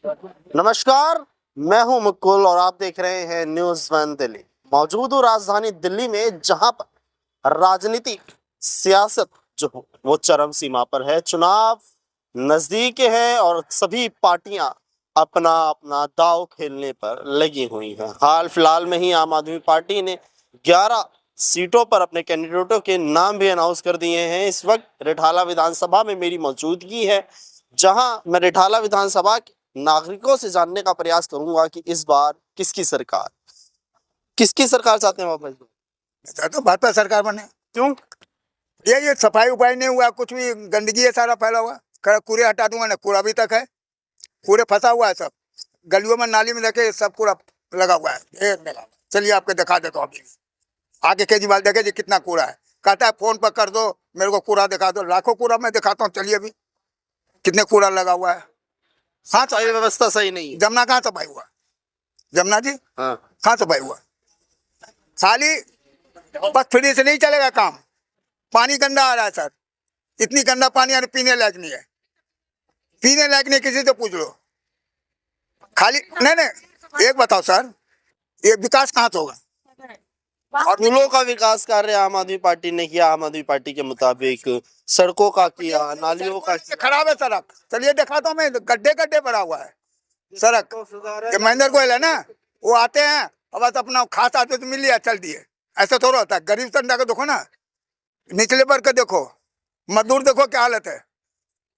नमस्कार, मैं हूं मुकुल और आप देख रहे हैं न्यूज़ वन दिल्ली। मौजूद हूं राजधानी दिल्ली में, जहां पर राजनीतिक सियासत जो हो वो चरम सीमा पर है। चुनाव नजदीक है और सभी पार्टियां अपना अपना दांव खेलने पर लगी हुई हैं। हाल फिलहाल में ही आम आदमी पार्टी ने 11 सीटों पर अपने कैंडिडेटों के नाम भी अनाउंस कर दिए हैं। इस वक्त रिठाला विधानसभा में मेरी मौजूदगी है, जहां मैं रिठाला विधानसभा के नागरिकों से जानने का प्रयास करूंगा कि इस बार किसकी सरकार चाहते हैं वापस। तो भाजपा सरकार बने। क्यों? ये सफाई उपाय नहीं हुआ, कुछ भी गंदगी है, सारा फैला हुआ। कूड़े हटा दूंगा ना, कूड़ा अभी तक है, कूड़े फंसा हुआ है सब गलियों में, नाली में देखे सब कूड़ा लगा हुआ है, ढेर लगा। चलिए आपके दिखा देता हूँ अभी आगे। केजरीवाल देखे जी कितना कूड़ा है, कहता है फोन पर कर दो मेरे को कूड़ा दिखा दो। लाखों कूड़ा मैं दिखाता हूँ, चलिए अभी कितने कूड़ा लगा हुआ है। हाँ, सही व्यवस्था सही नहीं है। जमुना कहाँ सफाई हुआ? जमुना जी हाँ, कहाँ सफाई हुआ? खाली बस फ्री से नहीं चलेगा काम। पानी गंदा आ रहा है सर, इतनी गंदा पानी आ रहा, पीने लायक नहीं है। पीने लायक नहीं, किसी से पूछ लो। खाली नहीं, एक बताओ सर, ये विकास कहाँ से होगा? और पुलों का विकास कार्य आम आदमी पार्टी ने किया। आम आदमी पार्टी के मुताबिक सड़कों का किया, नालियों का किया। खराब है सड़क, चलिए दिखाता हूँ मैं, गड्ढे गड्ढे भरा हुआ है सड़क। ये महेंद्र गोयल है ना, वो आते हैं और बस अपना खास आते तो मिल लिया, चल दिए। ऐसा थोड़ा होता है। गरीब संडा को देखो ना, निचले वर्ग का देखो, मजदूर देखो क्या हालत है,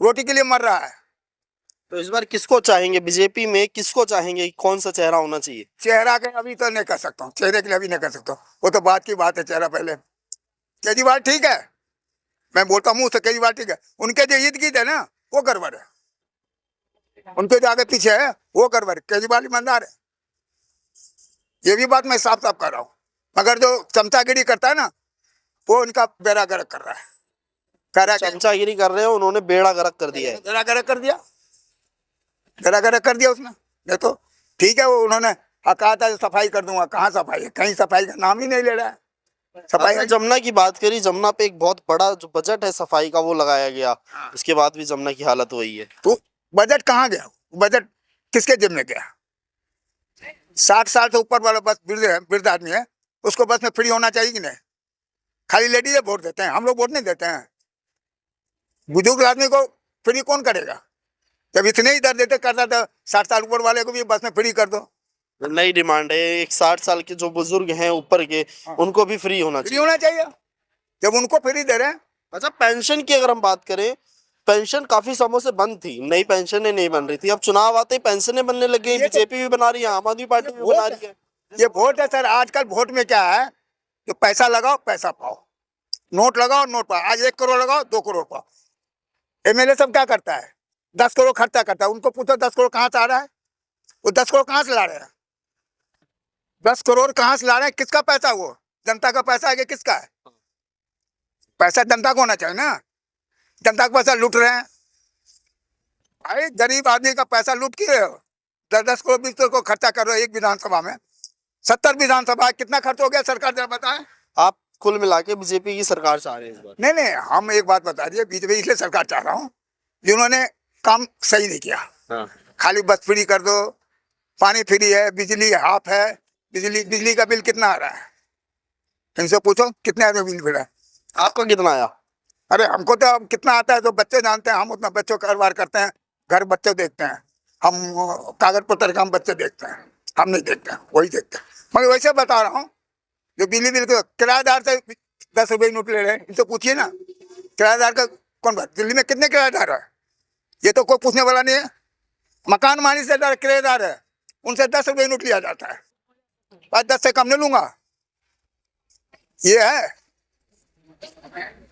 रोटी के लिए मर रहा है। तो इस बार किसको चाहेंगे? बीजेपी में किसको चाहेंगे? कौन सा चेहरा होना चाहिए? चेहरा के अभी तो नहीं कर सकता हूँ, चेहरे के लिए अभी नहीं कर सकता हूँ, वो तो बात की बात है। चेहरा पहले केजरीवाल ठीक है, मैं बोलता हूँ मुँह से केजरीवाल ठीक है। उनके जो ईद गीत है ना वो गड़बड़ है, उनके जो आगे पीछे है वो गड़बड़। केजरीवाल ईमानदार है, ये भी बात मैं साफ साफ कर रहा हूँ। मगर जो चमचागिरी करता है ना, वो उनका बेड़ा गर्क कर रहा है। चमचागिरी कर रहे हैं, उन्होंने बेड़ा गर्क कर दिया है। बेड़ा गर्क कर दिया, बेड़ा गर्क कर दिया उसने। नहीं तो ठीक है, वो उन्होंने कहा था सफाई कर दूंगा, कहाँ सफाई है? कहीं सफाई का नाम ही नहीं ले रहा है। सफाई जमुना की बात करी, जमुना पे एक बहुत बड़ा जो बजट है सफाई का वो लगाया गया। हाँ। उसके बाद भी जमुना की हालत वही है। तो बजट कहाँ गया? बजट किसके जिम्मे गया? 60 साल से ऊपर वाला बस वृद्ध आदमी है, उसको बस में फ्री होना चाहिए कि नहीं? खाली लेडीज वोट देते हैं, हम लोग वोट नहीं देते हैं। बुजुर्ग आदमी को फ्री कौन करेगा? जब इतने ही दर देते करता था, 60 साल ऊपर वाले को भी बस में फ्री कर दो। नई डिमांड है, एक 60 साल के जो बुजुर्ग हैं ऊपर के, उनको भी फ्री होना फ्री चाहिए। होना चाहिए। जब उनको फ्री दे रहे हैं। अच्छा, पेंशन की अगर हम बात करें, पेंशन काफी समय से बंद थी, नई पेंशनें नहीं बन रही थी। अब चुनाव आते ही पेंशनें बनने लग गई। बीजेपी भी बना रही है, आम आदमी पार्टी भी बना रही है। ये वोट है सर। आजकल वोट में क्या है, जो पैसा लगाओ पैसा पाओ, नोट लगाओ नोट पाओ। आज 1 करोड़ लगाओ 2 करोड़ पाओ। एमएलए सब क्या करता है? 10 करोड़ खर्चा करता है। उनको पूछो 10 करोड़ कहाँ से आ रहा है? वो 10 करोड़ कहाँ से ला रहे हैं? 10 करोड़ कहाँ से ला रहे हैं? किसका पैसा? वो जनता का पैसा है कि किसका है? पैसा जनता को होना चाहिए ना। जनता का पैसा लूट रहे हैं। भाई गरीब आदमी का पैसा लूट के 10 करोड़ 20 करोड़ खर्चा कर रहे हो एक विधानसभा में। 70 विधानसभा कितना खर्च हो गया सरकार, जरा बताएं। आप कुल मिला के बीजेपी की सरकार चाह रहे हैं इस बार? नहीं, हम एक बात बता दिए, बीजेपी इसलिए सरकार चाह रहा हूँ जिन्होंने काम सही नहीं किया। हाँ। खाली बस फ्री कर दो, पानी फ्री है, बिजली हाफ है। बिजली का बिल कितना आ रहा है? इनसे पूछो कितने आदमी बिल भरा है। आपका कितना आया? अरे हमको तो अब कितना आता है तो बच्चे जानते हैं, हम उतना बच्चों का कारोबार करते हैं, घर बच्चे देखते हैं। हम कागज पत्र का हम बच्चे देखते हैं, हम नहीं देखते हैं, वही देखते हैं। मगर वैसे बता रहा हूँ, जो बिजली बिल को किराएदार से 10 रुपये नोट ले रहे हैं, इनसे पूछिए ना किराएदार का कौन बात। दिल्ली में कितने किराएदार है? ये तो कोई पूछने वाला नहीं है। मकान मालिक से किराएदार है, उनसे 10 रुपये नोट लिया जाता है, बस 10 से कम नहीं लूंगा। ये है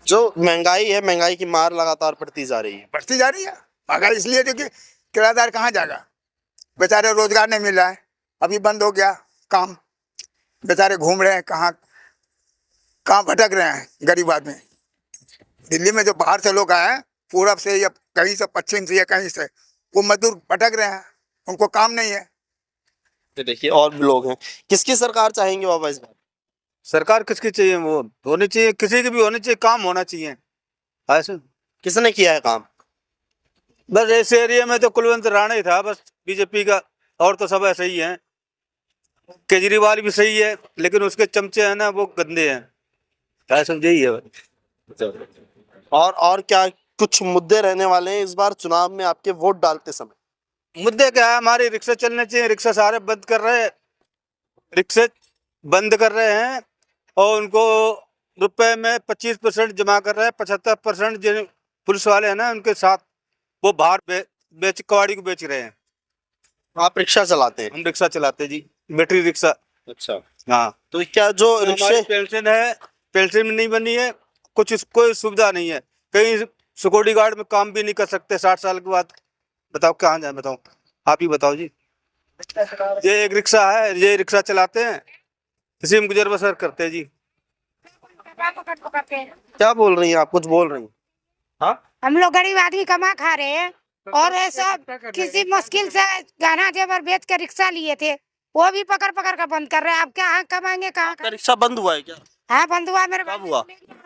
जो महंगाई है, महंगाई की मार लगातार बढ़ती जा रही है। बढ़ती जा रही है महंगाई, इसलिए क्योंकि किराएदार कहाँ जाएगा? बेचारे रोजगार नहीं मिल रहा है, अभी बंद हो गया काम, बेचारे घूम रहे हैं, कहाँ कहाँ भटक रहे हैं गरीब आदमी। दिल्ली में जो बाहर से लोग आए हैं, पूरब से या कहीं से, पश्चिम से या कहीं से, वो मजदूर भटक रहे हैं, उनको काम नहीं है। तो देखिए और भी लोग हैं। किसकी सरकार चाहेंगे बाबा इस बार? सरकार किसकी चाहिए? वो होनी चाहिए, किसी की भी होनी चाहिए, काम होना चाहिए। ऐसे किसने किया है काम? बस इस एरिया में तो कुलवंत राणा ही था बस बीजेपी का, और तो सब ऐसे ही हैं। केजरीवाल भी सही है लेकिन उसके चमचे हैं ना वो गंदे हैं, क्या समझे ही है बस। और क्या कुछ मुद्दे रहने वाले हैं इस बार चुनाव में आपके वोट डालते समय? मुद्दे क्या है, हमारे रिक्शा चलने चाहिए, रिक्शा सारे बंद कर रहे हैं, रिक्शे बंद कर रहे हैं और उनको रुपए में 25% जमा कर रहे हैं, 75% जिन पुलिस वाले हैं ना उनके साथ वो बाहर बेच कबाड़ी को बेच रहे हैं। आप रिक्शा चलाते हैं? हम रिक्शा चलाते हैं जी, बैटरी रिक्शा। अच्छा, हाँ, तो क्या जो हमारी रिक्शे पेंशन है, पेंशन भी नहीं बनी है, कुछ कोई सुविधा नहीं है, कहीं सिक्योरिटी गार्ड में काम भी नहीं कर सकते 60 साल के बाद। बताओ कहाँ जाए, बताओ आप ही बताओ जी। ये एक रिक्शा है, ये रिक्शा चलाते हैं, इसी में गुजर बसर करते हैं जी। क्या बोल रही हैं आप, कुछ बोल रही हैं? हाँ, हम लोग गरीब आदमी कमा खा रहे हैं और ऐसा किसी मुश्किल से गहना जेवर बेच के रिक्शा लिए थे, वो भी पकड़ पकड़ कर बंद कर रहे हैं। अब क्या कमाएंगे कहाँ? आपका रिक्शा बंद हुआ है क्या? हाँ बंद हुआ मेरे। कब हुआ?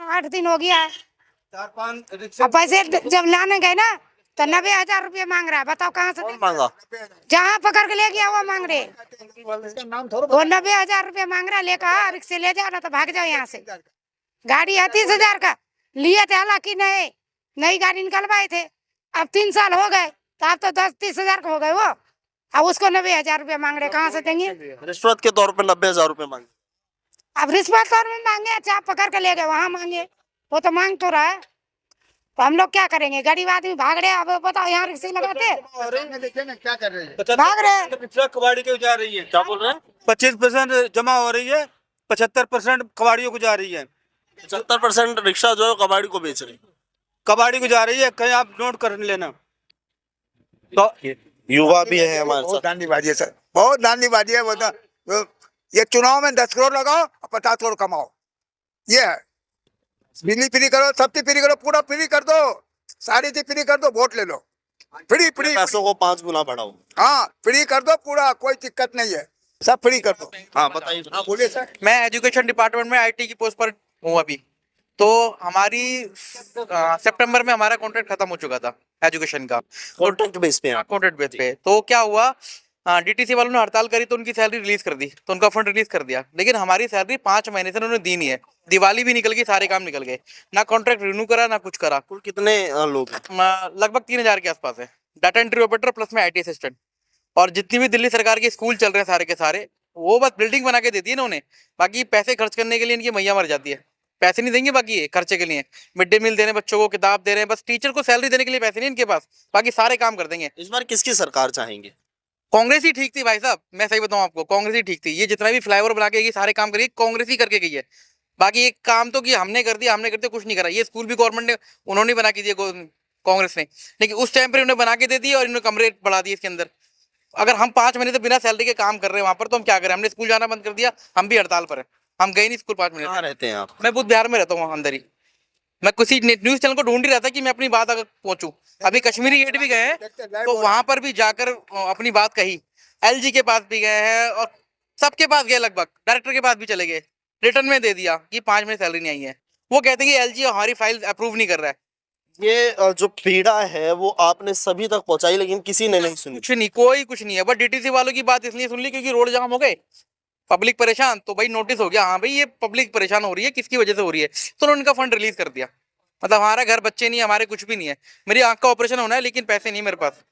8 दिन हो गया है। 4-5 रिक्शा अब पैसे जब लाने गए ना तो 90,000 रुपये मांग रहा है। बताओ कहाँ से कौन देंगे? मांगा? जहाँ पकड़ के ले गया वो मांग रहे। वो 90,000 रुपये मांग रहा, लेकर रिक्शे ले जाओ ना तो भाग जाओ यहाँ से। गाड़ी है 30,000 का, लिए थे हालांकि नई गाड़ी निकलवाए थे। अब 3 साल हो गए तो अब तो 10-30,000 का हो गए वो। अब उसको 90,000 रुपये मांग रहे, कहाँ से देंगे? रिश्वत के तौर पर 90,000 रुपए मांगे। अब रिश्वत तौर में मांगे, अच्छा आप पकड़ के ले गए वहाँ मांगे, वो तो मांग तो रहा है। तो हम लोग क्या करेंगे? गरीब आदमी भाग रहे। अब बताओ यहाँ रिक्शे लगाते क्या कर रहे हैं? भाग रहे। रिक्शा कबाड़ी को जा रही है। क्या बोल रहे हैं? 25% जमा हो रही है, 75% कबाड़ियों को जा रही है। 70% रिक्शा जो है कबाड़ी को बेच रही है। कबाड़ी को जा रही है, कहीं आप नोट कर लेना। तो युवा भी है हमारे बहुत साथ। धांधलीबाजी है सर, बहुत धांधलीबाजी है। वो ये चुनाव में 10 करोड़ लगाओ और 50 करोड़ कमाओ, ये है। बिजली फ्री करो, सब चीज फ्री करो, पूरा फ्री कर दो, सारी चीज फ्री कर दो, वोट ले लो। फ्री फ्री पैसों को 5 गुना बढ़ाओ। हाँ फ्री कर दो पूरा, कोई दिक्कत नहीं है, सब फ्री कर दो। हाँ बताइए। हाँ बोलिए सर। मैं एजुकेशन डिपार्टमेंट में आईटी की पोस्ट पर हूँ अभी। तो हमारी सितंबर में हमारा कॉन्ट्रैक्ट खत्म हो चुका था एजुकेशन का, कॉन्ट्रैक्ट बेस पे आप? कॉन्ट्रैक्ट बेस पे। तो क्या हुआ, डीटीसी वालों ने हड़ताल करी तो उनकी सैलरी रिलीज कर दी, तो उनका फंड रिलीज कर दिया। लेकिन हमारी सैलरी 5 महीने से उन्होंने दी नहीं है। दिवाली भी निकल गई, सारे काम निकल गए, ना कॉन्ट्रैक्ट रिन्यू करा ना कुछ करा। कुल कितने लोग हैं? लगभग 3,000 के आसपास है, डाटा एंट्री ऑपरेटर प्लस में आईटी असिस्टेंट। और जितनी भी दिल्ली सरकार के स्कूल चल रहे हैं सारे के सारे, वो बस बिल्डिंग बना के देती है इन्होंने, बाकी पैसे खर्च करने के लिए इनकी मैया मर जाती है। पैसे नहीं देंगे बाकी ये खर्चे के लिए, मिड डे मील दे रहे हैं बच्चों को, किताब दे रहे हैं, बस टीचर को सैलरी देने के लिए पैसे नहीं इनके पास, बाकी सारे काम कर देंगे। इस बार किसकी सरकार चाहेंगे? कांग्रेस ही ठीक थी भाई साहब, मैं सही बताऊं आपको, कांग्रेस ही ठीक थी। ये जितना भी फ्लाईओवर बना के गई, सारे काम करिए, कांग्रेस ही करके गई है। बाकी एक काम तो कि हमने कर दिया, हमने कर दिया, कुछ नहीं करा। ये स्कूल भी गवर्नमेंट ने, उन्होंने बना के दिए कांग्रेस ने, लेकिन उस टाइम पर उन्हें बना के दे दिए और इन्होंने कमरे बढ़ा दिए इसके अंदर। अगर हम 5 महीने से बिना सैलरी के काम कर रहे हैं वहां पर, तो हम क्या करें? हमने स्कूल जाना बंद कर दिया, हम भी हड़ताल पर है, हम गए नहीं स्कूल 5 महीने। कहाँ रहते हैं आप? मैं बुध बिहार में रहता हूँ, अंदर ही। मैं किसी न्यूज चैनल को ढूंढ ही रहा था कि मैं अपनी बात अगर पहुंचूं। अभी कश्मीरी गेट भी गए हैं तो वहां पर भी जाकर अपनी बात कही, एलजी के पास भी गए हैं और सबके पास गए, लगभग डायरेक्टर के पास भी चले गए, रिटर्न में दे दिया कि 5 महीने सैलरी नहीं आई है। वो कहते हैं कि एलजी हमारी फाइल अप्रूव नहीं कर रहा है। ये जो पीड़ा है वो आपने सभी तक पहुंचाई लेकिन किसी ने नहीं सुनी। कुछ नहीं, कोई कुछ नहीं है। बस डीटीसी वालों की बात इसलिए सुन ली क्योंकि रोड जाम हो गए, पब्लिक परेशान, तो भाई नोटिस हो गया, हाँ भाई ये पब्लिक परेशान हो रही है, किसकी वजह से हो रही है, तो उन्होंने उनका फंड रिलीज कर दिया। मतलब हमारा घर बच्चे नहीं है, हमारे कुछ भी नहीं है। मेरी आंख का ऑपरेशन होना है लेकिन पैसे नहीं मेरे पास।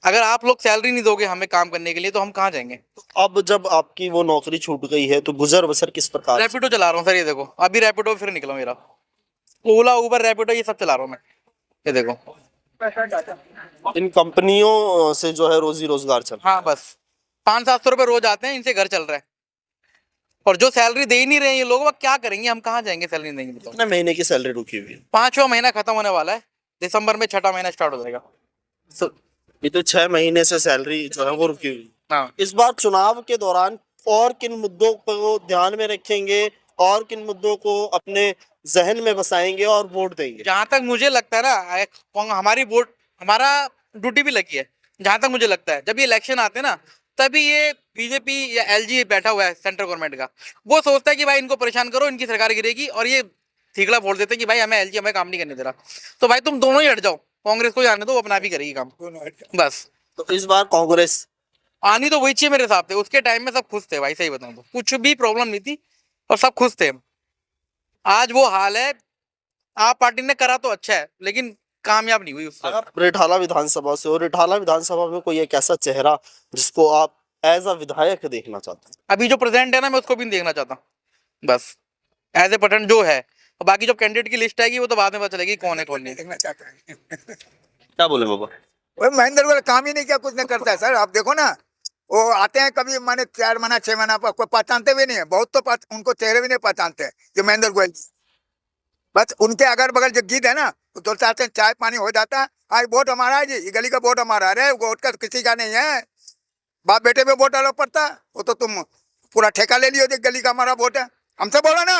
अगर आप लोग सैलरी नहीं दोगे हमें काम करने के लिए तो हम कहाँ जाएंगे? अब जब आपकी वो नौकरी छूट गई है तो गुजर बसर किस प्रकार से? रैपिडो चला रहा हूँ सर, ये देखो अभी रैपिडो फिर निकला मेरा, ओला उबर रैपिडो ये सब चला रहा हूँ मैं, ये देखो। इन कंपनियों से जो है रोजी रोजगार चल। हाँ बस 500-700 रुपये रोज आते हैं, इनसे घर चल रहा है। और जो सैलरी दे ही नहीं रहे हैं ये लोग, वो क्या करेंगे? हम कहाँ जाएंगे सैलरी नहीं देंगे? कितने महीने की सैलरी रुकी हुई है? 5वां महीना खत्म होने वाला है, दिसंबर में 6ठा महीना स्टार्ट हो जाएगा। ये तो 6 महीने से सैलरी जो है वो रुकी हुई है। हाँ, इस बार चुनाव के दौरान और किन मुद्दों को ध्यान में रखेंगे और किन मुद्दों को अपने जहन में बसाएंगे और वोट देंगे? जहां तक मुझे लगता है ना, हमारी वोट, हमारा ड्यूटी भी लगी है। जहां तक मुझे लगता है जब ये इलेक्शन आते हैं ना, तभी ये बीजेपी या एलजी बैठा हुआ है सेंट्रल गवर्नमेंट का, वो सोचता है कि भाई इनको परेशान करो, इनकी सरकार गिरेगी, और ये ठीकला बोल देते हैं कि भाई हमें एलजी हमें काम नहीं करने दे रहा। तो भाई तुम दोनों ही हट जाओ, कांग्रेस को ही आने दो, वो अपना भी करेगी काम बस। तो इस बार कांग्रेस आनी तो वही चाहिए मेरे हिसाब से। उसके टाइम में सब खुश थे भाई, सही बताऊं तो कुछ भी प्रॉब्लम नहीं थी और सब खुश थे। आज वो हाल है। आप पार्टी ने करा तो अच्छा है लेकिन कामयाब नहीं हुई उससे। आप रिठाला विधानसभा से हो, रिठाला विधानसभा में कोई एक ऐसा चेहरा जिसको आप एज अ विधायक देखना चाहते हैं? अभी जो प्रेजेंट है ना, मैं उसको भी नहीं देखना चाहता बस, एज ए पटन जो है। और बाकी जो कैंडिडेट की लिस्ट आएगी वो तो बाद में पता चलेगी कौन है कौन नहीं। देखना चाहते हैं। क्या बोले बाबा? वो महेंद्र वाला काम ही नहीं किया, कुछ नहीं करता है सर। आप देखो ना, वो आते हैं कभी माने 4 महीना 6 महीना पर, कोई पहचानते भी नहीं है। बहुत तो उनको चेहरे भी नहीं पहचानते हैं जो महेंद्र गोयल जी। बस उनके अगल बगल जो गीत है ना, वो तो चाहते हैं चाय पानी हो जाता है। आज वोट हमारा है जी, ये गली का वोट हमारा है। वोट का किसी का नहीं है, बाप बेटे में वोट अलग पड़ता है। वो तो तुम पूरा ठेका ले लियो, गली का हमारा वोट है। हमसे बोलो ना,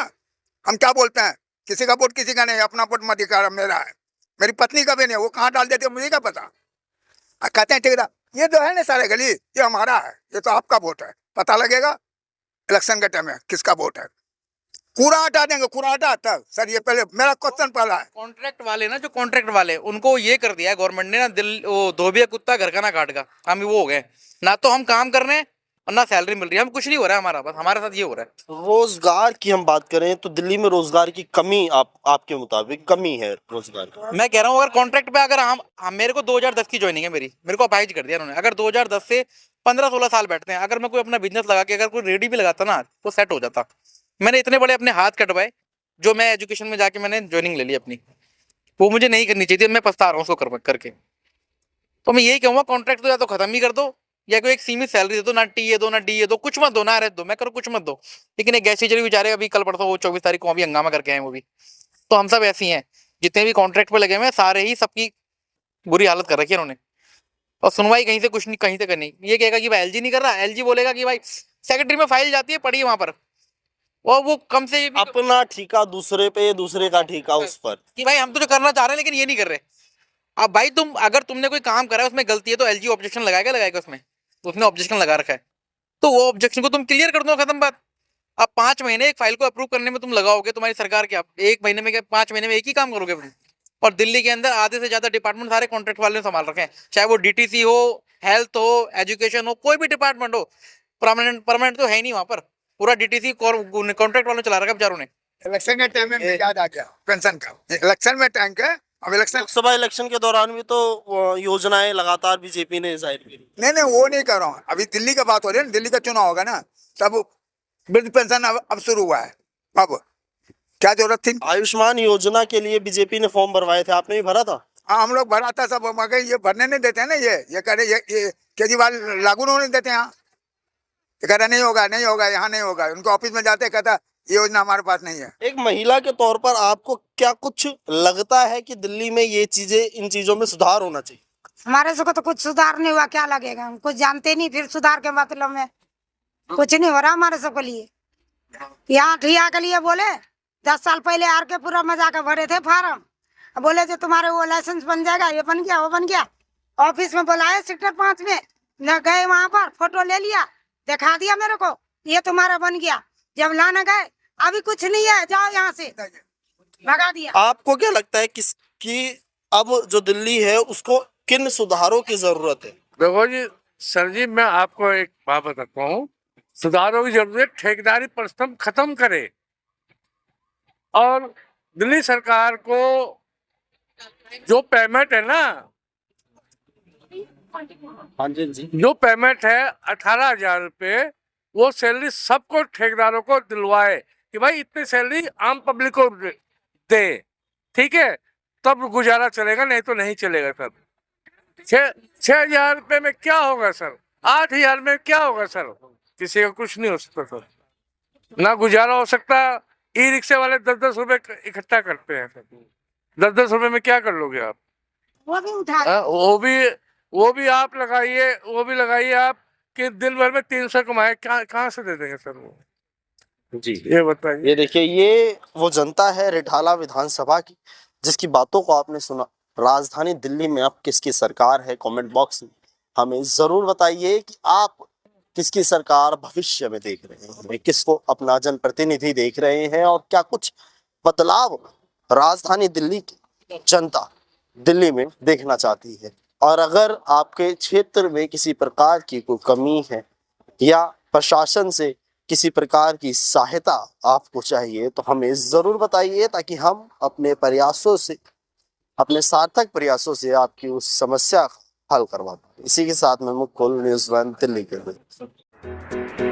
हम क्या बोलते हैं? किसी का वोट किसी का नहीं, अपना वोट मधिकार मेरा है, मेरी पत्नी का भी नहीं है। वो कहाँ डाल देते मुझे क्या पता। कहते हैं ठेकेदार ये तो है ना सारे गली, ये हमारा है, ये तो आपका वोट है। पता लगेगा इलेक्शन के टाइम में किसका वोट है। कूड़ा हटा देंगे, कूड़ा हटा तब सर। ये पहले मेरा क्वेश्चन पहला है। कॉन्ट्रैक्ट वाले ना, जो कॉन्ट्रैक्ट वाले, उनको ये कर दिया है गवर्नमेंट ने ना, दिल वो धोबिया कुत्ता घर का ना काट का। हम वो हो गए ना, तो हम काम कर रहे हैं और ना सैलरी मिल रही है। हम कुछ नहीं हो रहा है हमारा, बस हमारे साथ ये हो रहा है। रोजगार की हम बात करें तो दिल्ली में रोजगार की कमी, आपके मुताबिक कमी है रोजगार की? मैं कह रहा हूँ अगर कॉन्ट्रैक्ट पे, अगर हम मेरे को 2010 की ज्वाइनिंग है मेरे को अपाहिज कर दिया उन्होंने। अगर 2010 से 15-16 साल बैठते हैं, अगर मैं कोई अपना बिजनेस लगा के अगर कोई रेडी भी लगाता ना तो सेट हो जाता। मैंने इतने बड़े अपने हाथ कटवाए, जो मैं एजुकेशन में जाके मैंने ज्वाइनिंग ले ली अपनी, वो मुझे नहीं करनी चाहिए थी। मैं पछता रहा हूँ उसको करके। तो मैं यही कहूँगा कॉन्ट्रैक्ट तो या तो खत्म ही कर दो, या कोई एक सीमित सैलरी दे दो। ना टीए दो, ना डीए दो, कुछ मत दो, ना दो, मैं करो कुछ मत दो। लेकिन एक गैस टीचर बेचारे अभी कल परसों वो 24 तारीख को अभी हंगामा करके आए वो भी। तो हम सब ऐसे ही हैं, जितने भी कॉन्ट्रैक्ट पे लगे हुए हैं सारे ही सबकी बुरी हालत कर रखी है उन्होंने। और सुनवाई कहीं से कुछ नहीं, कहीं तक नहीं। ये कहेगा कि भाई एलजी नहीं कर रहा, एलजी बोलेगा कि भाई सेक्रेटरी में फाइल जाती है पड़ी है वहां पर, और वो कम से भी अपना ठेका दूसरे पे, दूसरे का ठेका उस पर, कि भाई हम तो जो करना चाह रहे हैं लेकिन ये नहीं कर रहे। अब भाई अगर तुमने कोई काम करा है उसमें गलती है तो एलजी ऑब्जेक्शन लगाएगा उसमें, उसने ऑब्जेक्शन लगा रखा है तो वो ऑब्जेक्शन को तुम क्लियर कर दो, खत्म बात। अब 5 महीने एक फाइल को अप्रूव करने में तुम लगाओगे, तुम्हारी सरकार क्या 1 महीने में क्या 5 महीने में एक ही काम करोगे तुम? और दिल्ली के अंदर आधे से ज्यादा डिपार्टमेंट सारे कॉन्ट्रैक्ट वाले ने संभाल रखे हैं, चाहे वो डीटीसी हो, हेल्थ हो, एजुकेशन हो, कोई भी डिपार्टमेंट हो। परमानेंट तो है ही नहीं वहां पर। पूरा डीटीसी कॉन्ट्रैक्ट वालों ने चला रखा है बेचारों ने। इलेक्शन के टाइम में याद आ गया पेंशन का, इलेक्शन में टाइम के। अब इलेक्शन लोकसभा इलेक्शन के दौरान भी तो योजनाएं लगातार बीजेपी ने जाहिर की। नहीं वो नहीं कर रहा हूँ। अभी दिल्ली का बात हो रही है ना, दिल्ली का चुनाव होगा ना, तब वृद्ध पेंशन अब शुरू हुआ है। अब क्या जरूरत थी? आयुष्मान योजना के लिए बीजेपी ने फॉर्म भरवाए थे, आपने भी भरा था? हाँ हम लोग भरा था सब, मगर ये भरने नहीं देते हैं ना। ये कह रहे ये केजरीवाल लागू नहीं देते हैं यहाँ। ये कह रहे नहीं होगा यहाँ नहीं होगा। उनको ऑफिस में जाते कहता ये योजना हमारे पास नहीं है। एक महिला के तौर पर आपको क्या कुछ लगता है कि दिल्ली में ये चीजें, इन चीजों में सुधार होना चाहिए? हमारे से को तो कुछ सुधार नहीं हुआ, क्या लगेगा? हम कुछ जानते नहीं, फिर सुधार के मतलब में कुछ नहीं हो रहा हमारे सबके लिए। यहाँ ठिया के लिए बोले 10 साल पहले आर के पूरा मजा के भरे थे फार्म, बोले जो तुम्हारे वो लाइसेंस बन जाएगा, ये बन गया वो बन गया। ऑफिस में बुलाए सेक्टर 5 में, न गए वहां पर, फोटो ले लिया, दिखा दिया मेरे को, ये तुम्हारा बन गया। जब लाने गए अभी कुछ नहीं है, जाओ यहाँ से, भगा दिया। आपको क्या लगता है कि अब जो दिल्ली है उसको किन सुधारों की जरूरत है? देखो जी सर जी, मैं आपको एक बात बताता हूँ। सुधारों की जरूरत है, ठेकेदारी प्रथम खत्म करे और दिल्ली सरकार को जो पेमेंट है ना, हाँ जी, जो पेमेंट है 18,000 रुपये, वो सैलरी सबको ठेकेदारों को दिलवाए कि भाई इतनी सैलरी आम पब्लिक को दे, ठीक है, तब गुजारा चलेगा, नहीं तो नहीं चलेगा सर। 6,000 रुपये में क्या होगा सर? 8,000 में क्या होगा सर? किसी का कुछ नहीं हो सकता सर, ना गुजारा हो सकता। ई रिक्शे वाले 10-10 रुपए इकट्ठा करते हैं सर। 10-10 रुपए में क्या कर लोगे आप? वो भी उठा, वो भी आप लगाइए, वो भी लगाइए आप कि दिन भर में 300 कमाए, कहाँ से दे देंगे सर वो? जी ये बताइए। ये देखिए, ये वो जनता है रिठाला विधानसभा की जिसकी बातों को आपने सुना। राजधानी दिल्ली में अब किसकी सरकार है? कमेंट बॉक्स में हमें जरूर बताइए कि आप किसकी सरकार भविष्य में देख रहे हैं, किसको अपना जनप्रतिनिधि देख रहे हैं, और क्या कुछ बदलाव राजधानी दिल्ली की जनता दिल्ली में देखना चाहती है। और अगर आपके क्षेत्र में किसी प्रकार की कोई कमी है या प्रशासन से किसी प्रकार की सहायता आपको चाहिए तो हमें ज़रूर बताइए, ताकि हम अपने प्रयासों से, अपने सार्थक प्रयासों से आपकी उस समस्या का हल करवा पाए। इसी के साथ मैं मुकुल, न्यूज़ 1 दिल्ली के लिए।